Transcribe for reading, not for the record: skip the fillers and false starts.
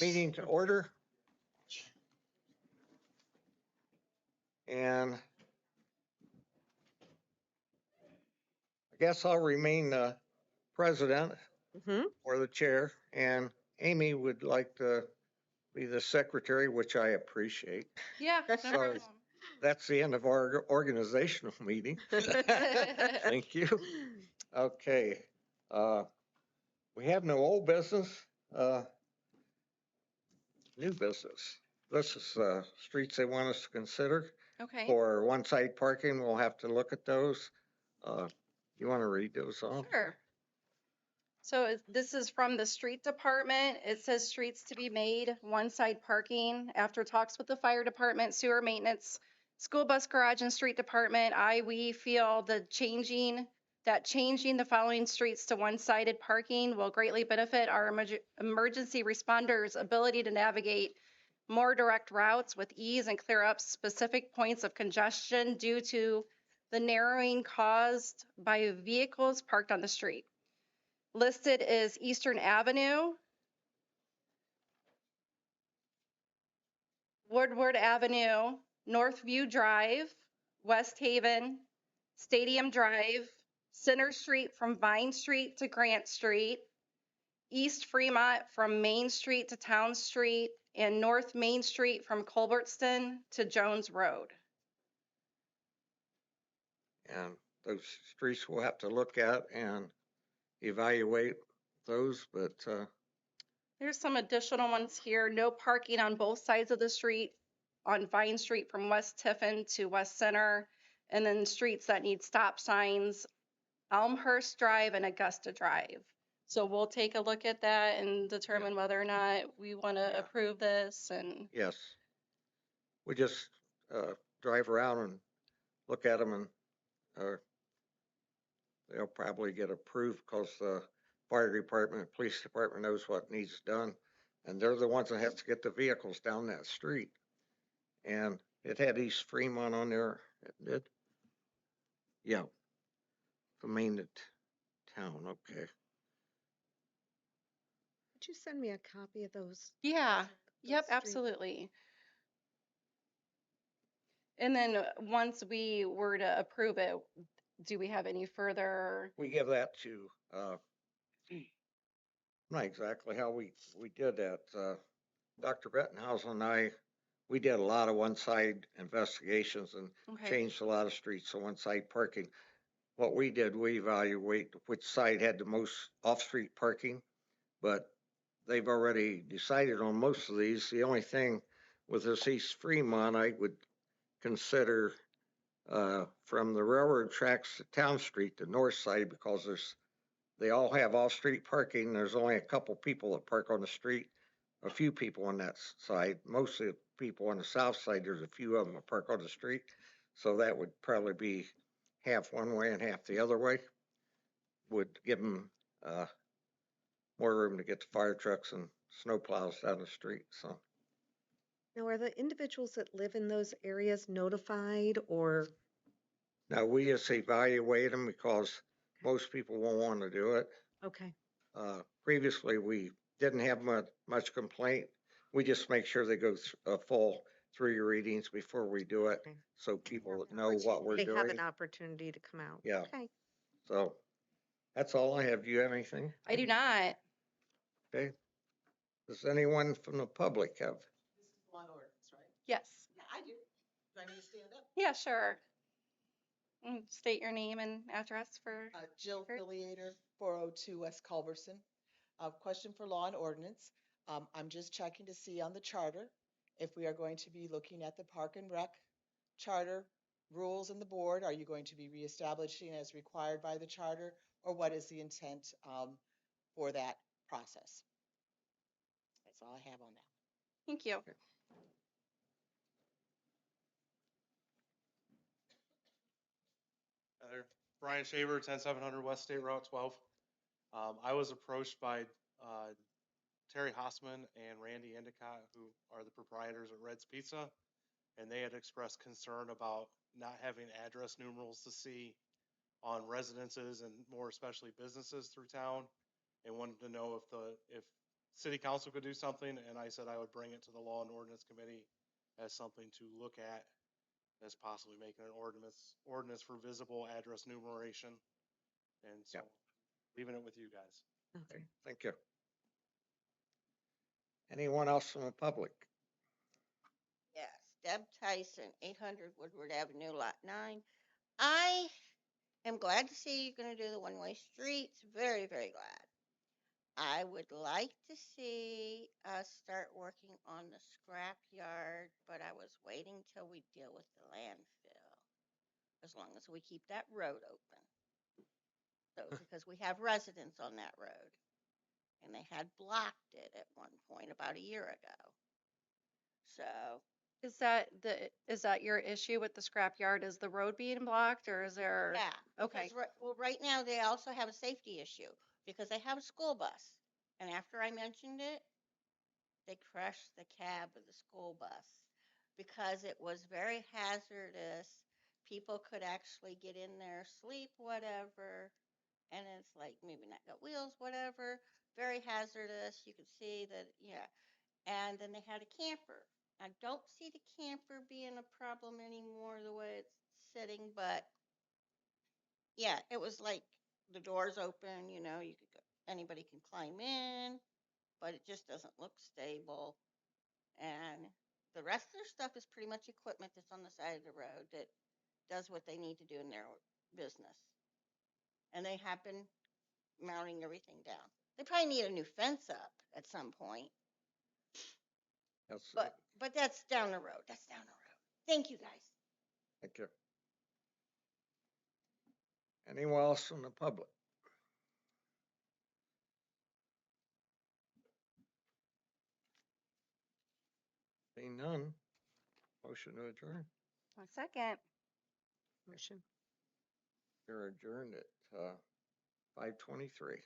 Meeting to order. And I guess I'll remain the president or the chair, and Amy would like to be the secretary, which I appreciate. Yeah, no So problem. that's the end of our organizational meeting. Thank you. Okay. We have no old business, new business. This is streets they want us to consider. Okay. For one-side parking, we'll have to look at those. You want to read those off? Sure. So this is from the street department. It says streets to be made one-side parking. After talks with the fire department, sewer maintenance, school bus garage, and street department, we feel changing the following streets to one-sided parking will greatly benefit our emergency responders' ability to navigate more direct routes with ease and clear up specific points of congestion due to the narrowing caused by vehicles parked on the street. Listed is Eastern Avenue, Woodward Avenue, Northview Drive, West Haven, Stadium Drive, Center Street from Vine Street to Grant Street, East Fremont from Main Street to Town Street, and North Main Street from Culbertston to Jones Road. And those streets we'll have to look at and evaluate those, but There's some additional ones here. No parking on both sides of the street on Vine Street from West Tiffin to West Center, and then streets that need stop signs, Elmhurst Drive and Augusta Drive. So we'll take a look at that and determine whether or not we want to approve this. And yes, we just drive around and look at them, and they'll probably get approved because the fire department, police department knows what needs done, and they're the ones that have to get the vehicles down that street. And it had East Fremont on there. It did. Yeah, from Main to town. Okay. Could you send me a copy of those? yeah, yep, streets? absolutely. And then once we were to approve it, do we have any further? We give that to, not exactly how we did that. Dr. Bettenhausen and I, we did a lot of one-side investigations and changed a lot of streets to one-side parking. What we did, we evaluate which side had the most off-street parking, but they've already decided on most of these. The only thing with this East Fremont, I would consider from the railroad tracks to Town Street, the north side, because they all have off-street parking. There's only a couple people that park on the street, a few people on that side. Most of the people on the south side, there's a few of them that park on the street. So that would probably be half one way and half the other way. Would give them more room to get the fire trucks and snow plows down the street. So Now, are the individuals that live in those areas notified, or? now we just evaluate them because most people won't want to do it. Okay. Previously, we didn't have much complaint. We just make sure they go full 3 readings before we do it, Okay. so people know what we're They doing. have an opportunity to come out. Yeah. Okay. So that's all I have. Do you have anything? I do not. Okay. Does anyone from the public have? This is law and ordinance, right? Yes. Yeah, I do. Do I need to stand up? Yeah, sure. State your name and address for. Jill Great. Filiator, 402 West Culberson. Question for law and ordinance. I'm just checking to see on the charter if we are going to be looking at the Park and Rec charter rules in the board. Are you going to be reestablishing as required by the charter, or what is the intent for that process? That's all I have on that. Thank you. Brian Shaver, 10700 West State Route 12. I was approached by Terry Hossman and Randy Endicott, who are the proprietors of Red's Pizza, and they had expressed concern about not having address numerals to see on residences and more especially businesses through town, and wanted to know if city council could do something, and I said I would bring it to the Law and Ordinance Committee as something to look at, as possibly making an ordinance for visible address numeration. And so, Yep. leaving it with you guys. Okay. Thank you. Anyone else from the public? Yes, Deb Tyson, 800 Woodward Avenue, Lot 9. I am glad to see you're going to do the one-way streets. Very, very glad. I would like to see us start working on the scrap yard, but I was waiting till we deal with the landfill, as long as we keep that road open. So, because we have residents on that road, and they had blocked it at one point about a year ago. So, Is that your issue with the scrapyard? Is the road being blocked or is there? yeah. Okay. Because well, right now they also have a safety issue because they have a school bus. And after I mentioned it, they crashed the cab of the school bus because it was very hazardous. People could actually get in there, sleep, whatever. And it's like maybe not got wheels, whatever. Very hazardous. You could see that, yeah. And then they had a camper. I don't see the camper being a problem anymore the way it's sitting, but yeah, it was like the doors open, you know, you could go, anybody can climb in, but it just doesn't look stable. And the rest of their stuff is pretty much equipment that's on the side of the road that does what they need to do in their business. And they have been mounting everything down. They probably need a new fence up at some point, Yes. but that's down the road. That's down the road. Thank you guys. Thank you. Anyone else from the public? Seeing none. Motion to adjourn. A second. Motion. You're adjourned at 5:23.